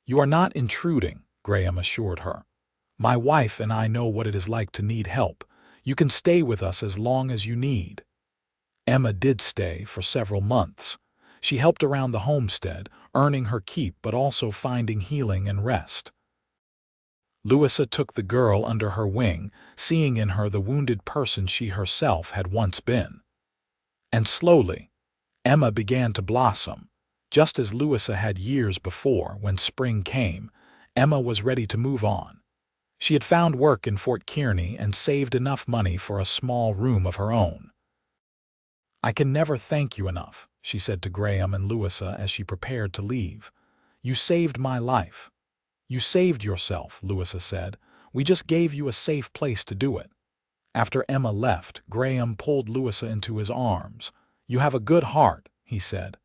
"You are not intruding," Graham assured her. "My wife and I know what it is like to need help. You can stay with us as long as you need." Emma did stay for several months. She helped around the homestead, earning her keep but also finding healing and rest. Louisa took the girl under her wing, seeing in her the wounded person she herself had once been. And slowly, Emma began to blossom. Just as Louisa had years before, when spring came, Emma was ready to move on. She had found work in Fort Kearny and saved enough money for a small room of her own. "I can never thank you enough," she said to Graham and Louisa as she prepared to leave. "You saved my life." "You saved yourself," Louisa said. "We just gave you a safe place to do it." After Emma left, Graham pulled Louisa into his arms. "You have a good heart," he said.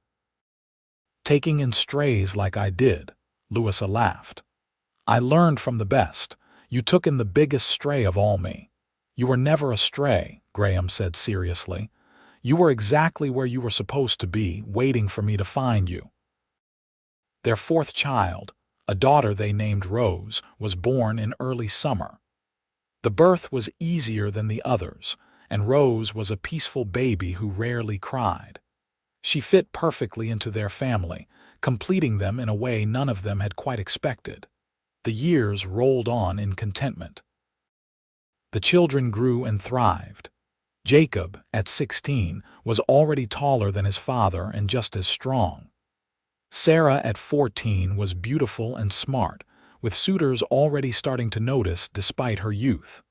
"Taking in strays like I did," Louisa laughed. "I learned from the best. You took in the biggest stray of all me." "You were never a stray," Graham said seriously. "You were exactly where you were supposed to be, waiting for me to find you." Their fourth child, a daughter they named Rose, was born in early summer. The birth was easier than the others, and Rose was a peaceful baby who rarely cried. She fit perfectly into their family, completing them in a way none of them had quite expected. The years rolled on in contentment. The children grew and thrived. Jacob, at 16, was already taller than his father and just as strong. Sarah, at 14, was beautiful and smart, with suitors already starting to notice despite her youth.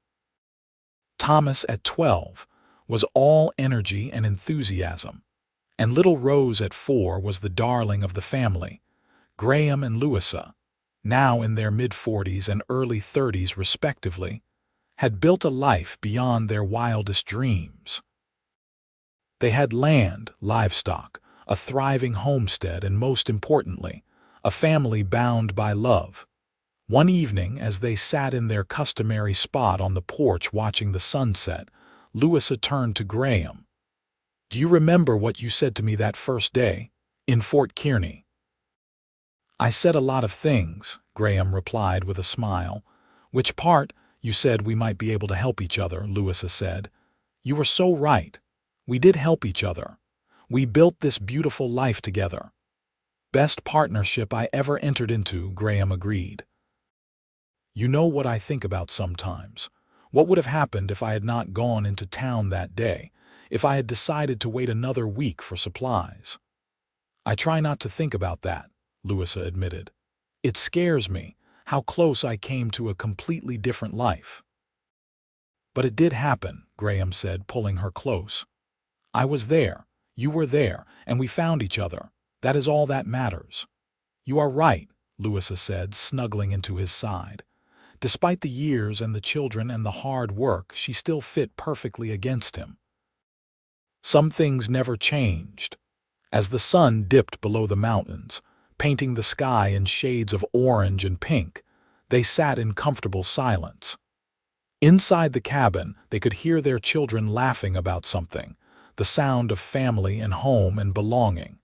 Thomas, at 12, was all energy and enthusiasm. And little Rose at 4 was the darling of the family. Graham and Louisa, now in their mid-40s and early 30s respectively, had built a life beyond their wildest dreams. They had land, livestock, a thriving homestead, and most importantly, a family bound by love. One evening, as they sat in their customary spot on the porch watching the sunset, Louisa turned to Graham. "Do you remember what you said to me that first day, in Fort Kearny?" "I said a lot of things," Graham replied with a smile. "Which part?" "You said we might be able to help each other," Louisa said. "You were so right. We did help each other. We built this beautiful life together." "Best partnership I ever entered into," Graham agreed. "You know what I think about sometimes. What would have happened if I had not gone into town that day, if I had decided to wait another week for supplies?" "I try not to think about that," Louisa admitted. "It scares me, how close I came to a completely different life." "But it did happen," Graham said, pulling her close. "I was there, you were there, and we found each other. That is all that matters." "You are right," Louisa said, snuggling into his side. Despite the years and the children and the hard work, she still fit perfectly against him. Some things never changed. As the sun dipped below the mountains, painting the sky in shades of orange and pink, they sat in comfortable silence. Inside the cabin, they could hear their children laughing about something, the sound of family and home and belonging.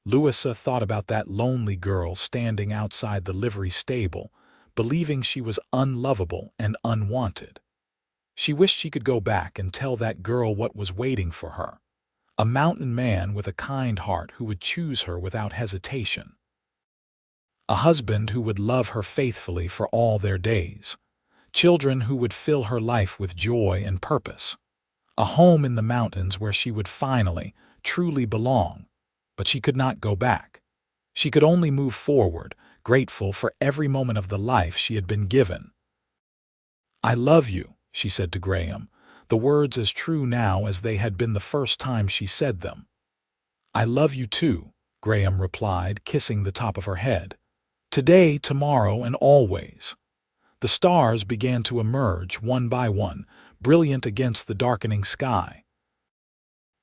Louisa thought about that lonely girl standing outside the livery stable, believing she was unlovable and unwanted. She wished she could go back and tell that girl what was waiting for her. A mountain man with a kind heart who would choose her without hesitation. A husband who would love her faithfully for all their days. Children who would fill her life with joy and purpose. A home in the mountains where she would finally, truly belong. But she could not go back. She could only move forward, grateful for every moment of the life she had been given. "I love you," she said to Graham, the words as true now as they had been the first time she said them. "I love you too," Graham replied, kissing the top of her head. "Today, tomorrow, and always." The stars began to emerge one by one, brilliant against the darkening sky.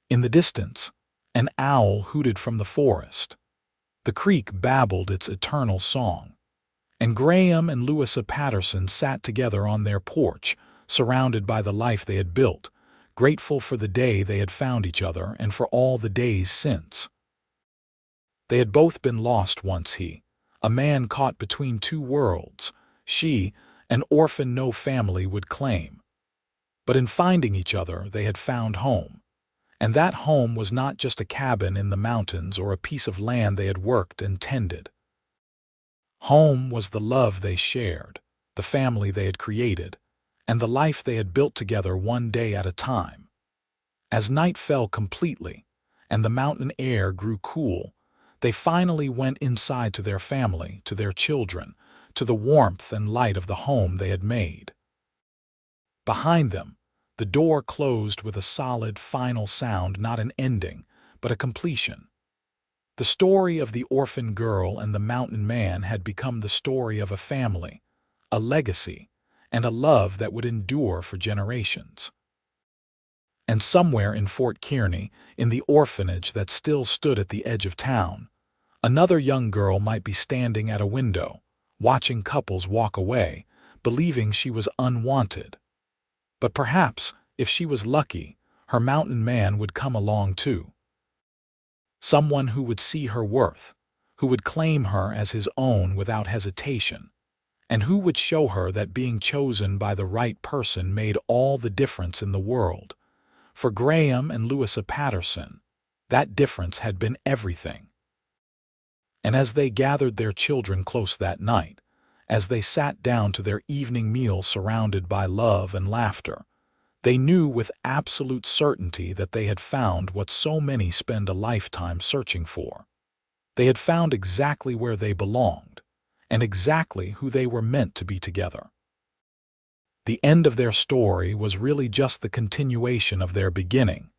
In the distance, an owl hooted from the forest. The creek babbled its eternal song. And Graham and Louisa Patterson sat together on their porch, surrounded by the life they had built, grateful for the day they had found each other and for all the days since. They had both been lost once, he, a man caught between two worlds, she, an orphan no family would claim. But in finding each other, they had found home. And that home was not just a cabin in the mountains or a piece of land they had worked and tended. Home was the love they shared, the family they had created, and the life they had built together one day at a time. As night fell completely, and the mountain air grew cool, they finally went inside to their family, to their children, to the warmth and light of the home they had made. Behind them, the door closed with a solid, final sound, not an ending, but a completion. The story of the orphan girl and the mountain man had become the story of a family, a legacy, and a love that would endure for generations. And somewhere in Fort Kearny, in the orphanage that still stood at the edge of town, another young girl might be standing at a window, watching couples walk away, believing she was unwanted. But perhaps, if she was lucky, her mountain man would come along too. Someone who would see her worth, who would claim her as his own without hesitation, and who would show her that being chosen by the right person made all the difference in the world. For Graham and Louisa Patterson, that difference had been everything. And as they gathered their children close that night, as they sat down to their evening meal surrounded by love and laughter, they knew with absolute certainty that they had found what so many spend a lifetime searching for. They had found exactly where they belonged, and exactly who they were meant to be together. The end of their story was really just the continuation of their beginning,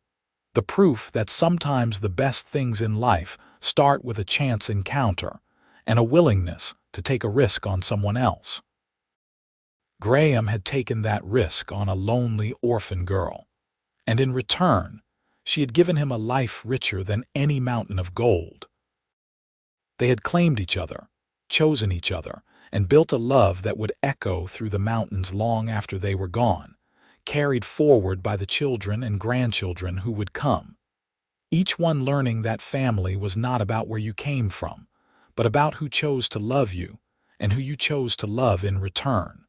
the proof that sometimes the best things in life start with a chance encounter and a willingness to take a risk on someone else. Graham had taken that risk on a lonely orphan girl, and in return, she had given him a life richer than any mountain of gold. They had claimed each other, chosen each other, and built a love that would echo through the mountains long after they were gone, carried forward by the children and grandchildren who would come. Each one learning that family was not about where you came from, but about who chose to love you and who you chose to love in return.